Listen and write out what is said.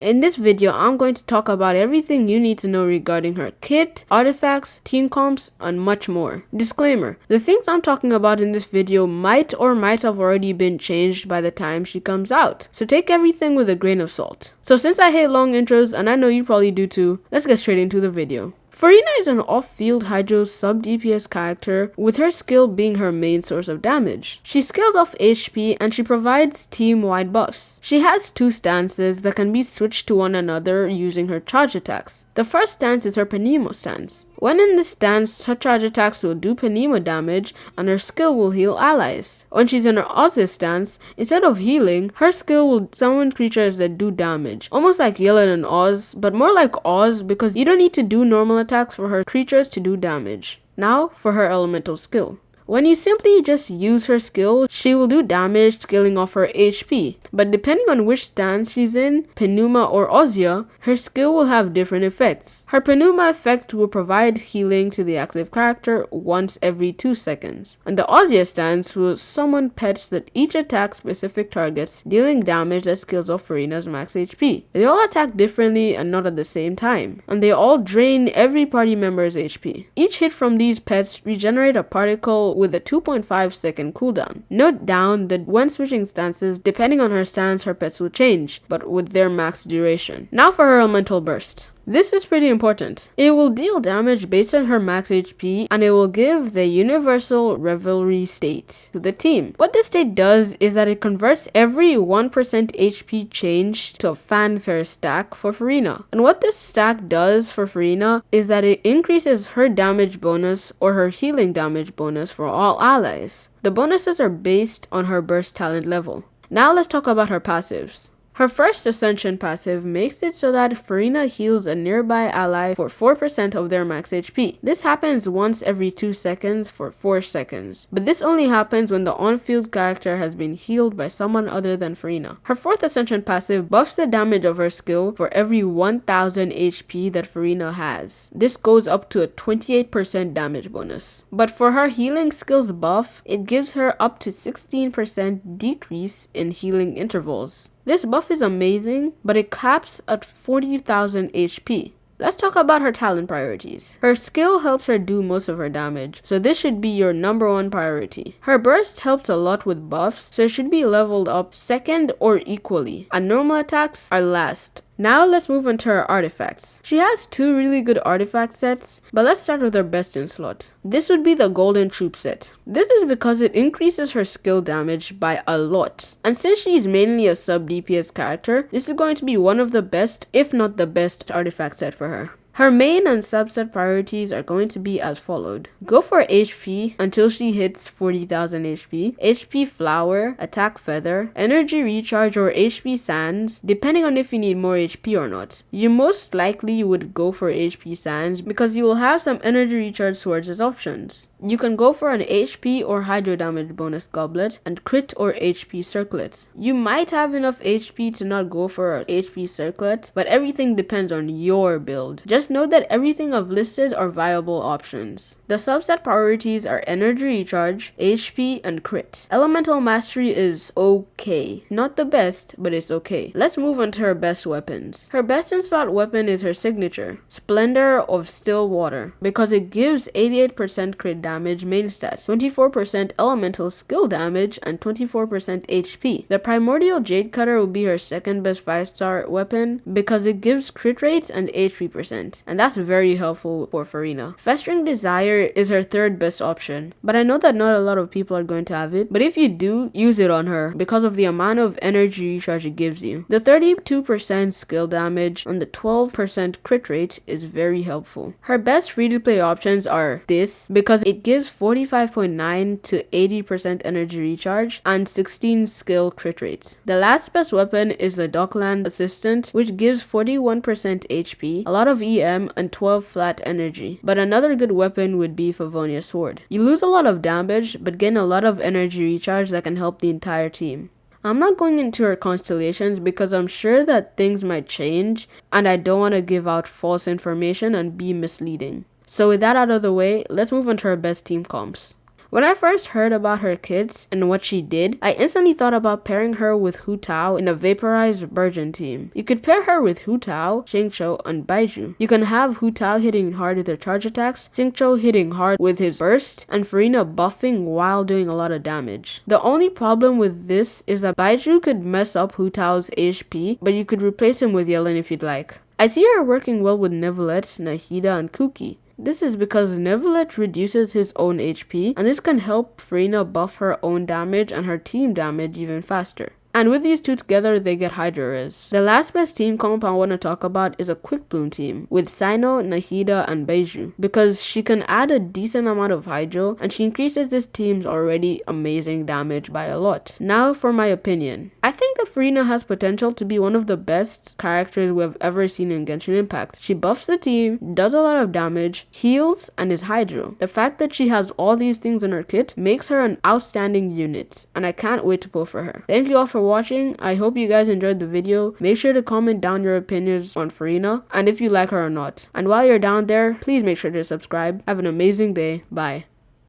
In this video, I'm going to talk about everything you need to know regarding her kit, artifacts, team comps, and much more. Disclaimer, the things I'm talking about in this video might or might have already been changed by the time she comes out, so take everything with a grain of salt. So since I hate long intros, and I know you probably do too, let's get straight into the video. FURINA is an off-field hydro sub-DPS character, with her skill being her main source of damage. She scales off HP and she provides team-wide buffs. She has two stances that can be switched to one another using her charge attacks. The first stance is her Pneuma stance. When in this stance, her charge attacks will do Pneuma damage and her skill will heal allies. When she's in her Ozia stance, instead of healing, her skill will summon creatures that do damage. Almost like Yelan and Oz, but more like Oz because you don't need to do normal attacks for her creatures to do damage. Now for her elemental skill. When you simply just use her skill, she will do damage scaling off her HP, but depending on which stance she's in, Pneuma or Ozia, her skill will have different effects. Her Pneuma effect will provide healing to the active character once every 2 seconds, and the Ozia stance will summon pets that each attack specific targets, dealing damage that scales off FURINA's max HP. They all attack differently and not at the same time, and they all drain every party member's HP. Each hit from these pets regenerate a particle with a 2.5 second cooldown. Note down that when switching stances, depending on her stance, her pets will change, but with their max duration. Now for her elemental burst. This is pretty important. It will deal damage based on her max HP, and it will give the universal revelry state to the team. What this state does is that it converts every 1% HP change to a fanfare stack for FURINA. And what this stack does for FURINA is that it increases her damage bonus or her healing damage bonus for all allies. The bonuses are based on her burst talent level. Now let's talk about her passives. Her first Ascension passive makes it so that FURINA heals a nearby ally for 4% of their max HP. This happens once every 2 seconds for 4 seconds, but this only happens when the on-field character has been healed by someone other than FURINA. Her fourth Ascension passive buffs the damage of her skill for every 1000 HP that FURINA has. This goes up to a 28% damage bonus. But for her healing skills buff, it gives her up to 16% decrease in healing intervals. This buff is amazing, but it caps at 40,000 HP. Let's talk about her talent priorities. Her skill helps her do most of her damage, so this should be your #1 priority. Her burst helps a lot with buffs, so it should be leveled up second or equally, and normal attacks are last. Now let's move on to her artifacts. She has 2 really good artifact sets, but let's start with her best in slot. This would be the Golden Troop set. This is because it increases her skill damage by a lot. And since she's mainly a sub-DPS character, this is going to be one of the best, if not the best, artifact set for her. Her main and subset priorities are going to be as followed. Go for HP until she hits 40,000 HP, HP Flower, Attack Feather, Energy Recharge or HP Sands, depending on if you need more HP or not. You most likely would go for HP Sands because you will have some Energy Recharge swords as options. You can go for an HP or Hydro Damage bonus goblet and crit or HP circlet. You might have enough HP to not go for an HP circlet, but everything depends on your build. Just know that everything I've listed are viable options. The subset priorities are Energy Recharge, HP, and crit. Elemental Mastery is okay. Not the best, but it's okay. Let's move on to her best weapons. Her best in slot weapon is her signature, Splendor of Still Water, because it gives 88% crit damage main stats, 24% elemental skill damage, and 24% HP. The Primordial Jade Cutter will be her second best 5-star weapon because it gives crit rates and HP %, and that's very helpful for FURINA. Festering Desire is her third best option, but I know that not a lot of people are going to have it, but if you do, use it on her because of the amount of energy recharge it gives you. The 32% skill damage and the 12% crit rate is very helpful. Her best free-to-play options are this because it gives 45.9 to 80% energy recharge and 16 skill crit rates. The last best weapon is the Dockland Assistant, which gives 41% HP, a lot of EM, and 12 flat energy. But another good weapon would be Favonia's Sword. You lose a lot of damage, but gain a lot of energy recharge that can help the entire team. I'm not going into her constellations because I'm sure that things might change, and I don't want to give out false information and be misleading. So with that out of the way, let's move on to her best team comps. When I first heard about her kits and what she did, I instantly thought about pairing her with Hu Tao in a vaporized virgin team. You could pair her with Hu Tao, Xingqiu, and Baizhu. You can have Hu Tao hitting hard with her charge attacks, Xingqiu hitting hard with his burst, and FURINA buffing while doing a lot of damage. The only problem with this is that Baizhu could mess up Hu Tao's HP, but you could replace him with Yellen if you'd like. I see her working well with Neuvillette, Nahida, and Kuki. This is because Neuvillette reduces his own HP, and this can help FURINA buff her own damage and her team damage even faster. And with these two together, they get Hydro Res. The last best team comp I want to talk about is a Quick Bloom team with Sino, Nahida, and Baizhu, because she can add a decent amount of Hydro and she increases this team's already amazing damage by a lot. Now for my opinion. I think that FURINA has potential to be one of the best characters we have ever seen in Genshin Impact. She buffs the team, does a lot of damage, heals, and is Hydro. The fact that she has all these things in her kit makes her an outstanding unit, and I can't wait to pull for her. Thank you all for watching. I hope you guys enjoyed the video. Make sure to comment down your opinions on FURINA and if you like her or not. And while you're down there, please make sure to subscribe. Have an amazing day. Bye.